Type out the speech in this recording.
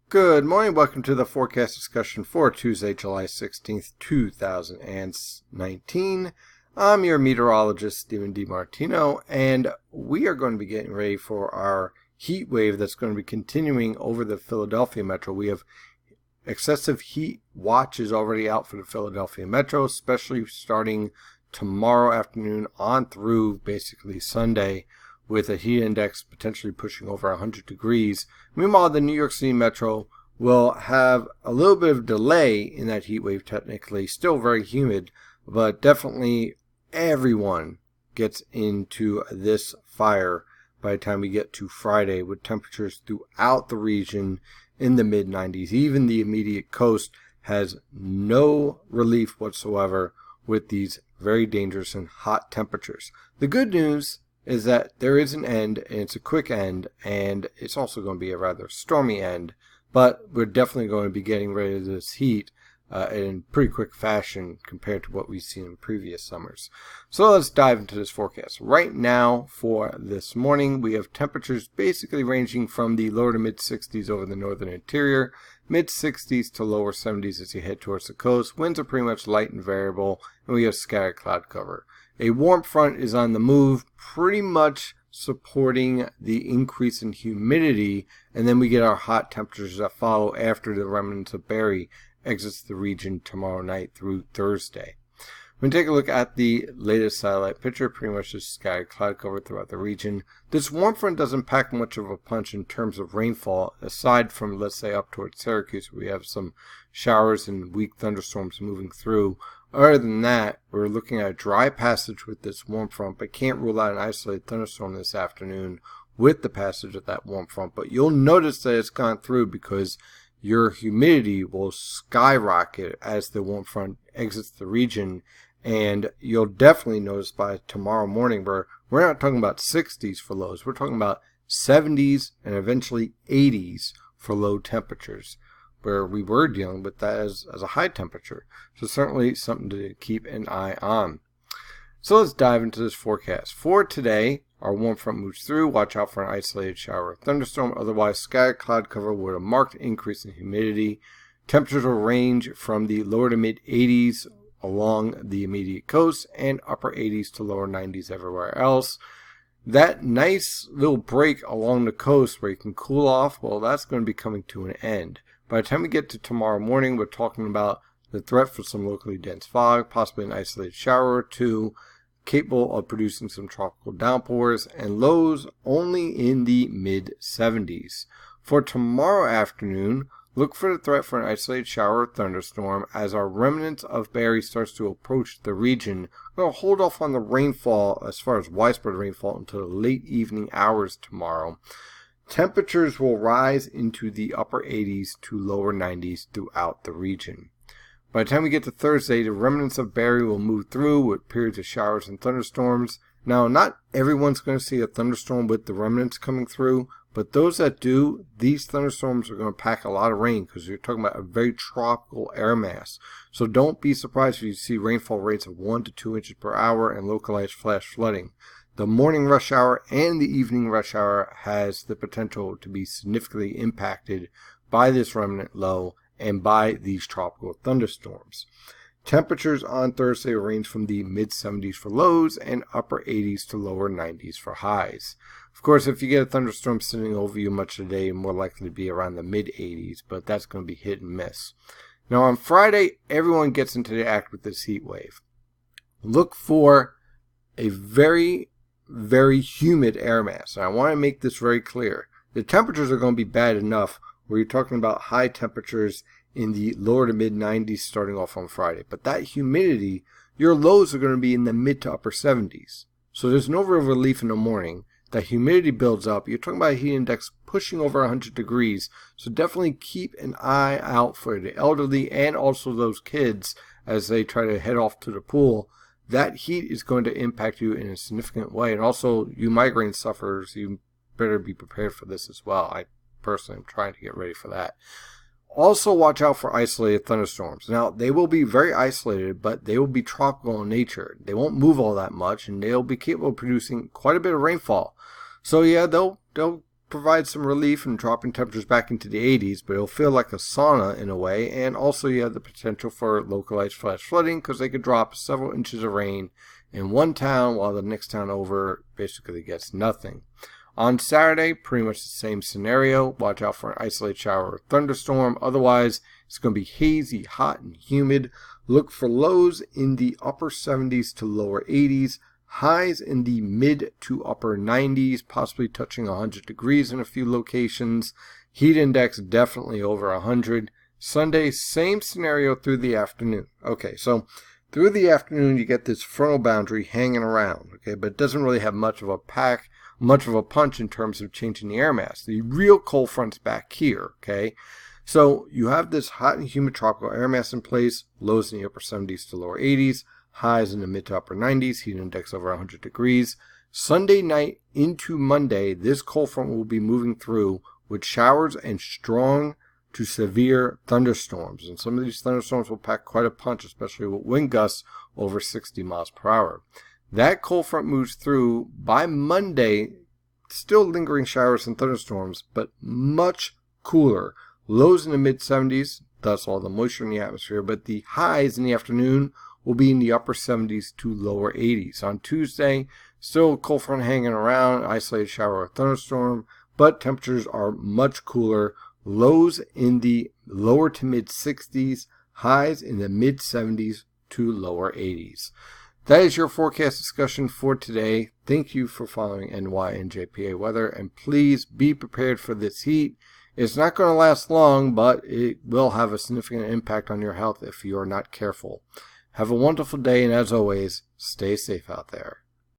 Good morning. Welcome to the forecast discussion for Tuesday, July 16th, 2019. I'm your meteorologist, Stephen DiMartino, and we are going to be getting ready for our heat wave that's going to be continuing over the Philadelphia metro. We have excessive heat watches already out for the Philadelphia metro, especially starting tomorrow afternoon on through basically Sunday, with a heat index potentially pushing over 100 degrees. Meanwhile, the New York City metro will have a little bit of delay in that heat wave technically, still very humid, but definitely everyone gets into this fire by the time we get to Friday, with temperatures throughout the region in the mid-90s. Even the immediate coast has no relief whatsoever with these very dangerous and hot temperatures. The good news is that there is an end, and it's a quick end, and it's also going to be a rather stormy end, but we're definitely going to be getting rid of this heat in pretty quick fashion compared to what we've seen in previous summers. So let's dive into this forecast. Right now for this morning, we have temperatures basically ranging from the lower to mid 60s over the northern interior, mid 60s to lower 70s as you head towards the coast. Winds are pretty much light and variable, and we have scattered cloud cover. A warm front is on the move, pretty much supporting the increase in humidity, and then we get our hot temperatures that follow after the remnants of Barry exits the region tomorrow night through Thursday. When we take a look at the latest satellite picture, pretty much just scattered cloud cover throughout the region. This warm front doesn't pack much of a punch in terms of rainfall, aside from, let's say, up towards Syracuse, where we have some showers and weak thunderstorms moving through. Other than that, we're looking at a dry passage with this warm front, but can't rule out an isolated thunderstorm this afternoon with the passage of that warm front. But you'll notice that it's gone through because your humidity will skyrocket as the warm front exits the region, and you'll definitely notice by tomorrow morning where we're not talking about 60s for lows, we're talking about 70s and eventually 80s for low temperatures, where we were dealing with that as a high temperature. So certainly something to keep an eye on. So let's dive into this forecast. For today, our warm front moves through. Watch out for an isolated shower or thunderstorm. Otherwise, scattered cloud cover with a marked increase in humidity. Temperatures will range from the lower to mid 80s along the immediate coast and upper 80s to lower 90s everywhere else. That nice little break along the coast where you can cool off, well, that's going to be coming to an end. By the time we get to tomorrow morning, we're talking about the threat for some locally dense fog, possibly an isolated shower or two, capable of producing some tropical downpours, and lows only in the mid-70s. For tomorrow afternoon, look for the threat for an isolated shower or thunderstorm as our remnants of Barry starts to approach the region. We'll hold off on the rainfall as far as widespread rainfall until the late evening hours tomorrow. Temperatures will rise into the upper 80s to lower 90s throughout the region. By the time we get to Thursday, the remnants of Barry will move through with periods of showers and thunderstorms. Now, not everyone's going to see a thunderstorm with the remnants coming through, but those that do, these thunderstorms are going to pack a lot of rain because you're talking about a very tropical air mass. So don't be surprised if you see rainfall rates of 1 to 2 inches per hour and localized flash flooding. The morning rush hour and the evening rush hour has the potential to be significantly impacted by this remnant low and by these tropical thunderstorms. Temperatures on Thursday will range from the mid-70s for lows and upper 80s to lower 90s for highs. Of course, if you get a thunderstorm sitting over you much of the day, you're more likely to be around the mid-80s, but that's going to be hit and miss. Now on Friday, everyone gets into the act with this heat wave. Look for a very, very humid air mass. And I want to make this very clear. The temperatures are going to be bad enough where you're talking about high temperatures in the lower to mid 90s starting off on Friday. But that humidity, your lows are going to be in the mid to upper 70s. So there's no real relief in the morning. That humidity builds up. You're talking about a heat index pushing over 100 degrees. So definitely keep an eye out for the elderly and also those kids as they try to head off to the pool. That heat is going to impact you in a significant way. And also, you migraine sufferers, you better be prepared for this as well. I personally am trying to get ready for that. Also, watch out for isolated thunderstorms. Now, they will be very isolated, but they will be tropical in nature. They won't move all that much, and they'll be capable of producing quite a bit of rainfall. So, yeah, they'll provide some relief and dropping temperatures back into the 80s, but it'll feel like a sauna in a way. And also you have the potential for localized flash flooding because they could drop several inches of rain in one town while the next town over basically gets nothing. On Saturday, pretty much the same scenario. Watch out for an isolated shower or thunderstorm. Otherwise, it's going to be hazy, hot, and humid. Look for lows in the upper 70s to lower 80s. Highs in the mid to upper 90s, possibly touching 100 degrees in a few locations. Heat index definitely over 100. Sunday, same scenario through the afternoon. Okay, so through the afternoon, you get this frontal boundary hanging around, okay, but it doesn't really have much of a punch in terms of changing the air mass. The real cold front's back here, okay? So you have this hot and humid tropical air mass in place, lows in the upper 70s to lower 80s, highs in the mid to upper 90s, heat index over 100 degrees. Sunday night into Monday, this cold front will be moving through with showers and strong to severe thunderstorms. And some of these thunderstorms will pack quite a punch, especially with wind gusts over 60 miles per hour. That cold front moves through by Monday, still lingering showers and thunderstorms, but much cooler. Lows in the mid 70s, thus all the moisture in the atmosphere, but the highs in the afternoon will be in the upper 70s to lower 80s. On Tuesday, still a cold front hanging around, isolated shower or thunderstorm, but temperatures are much cooler. Lows in the lower to mid 60s, highs in the mid 70s to lower 80s. That is your forecast discussion for today. Thank you for following NY and JPA weather, and please be prepared for this heat. It's not going to last long, but it will have a significant impact on your health if you are not careful. Have a wonderful day, and as always, stay safe out there.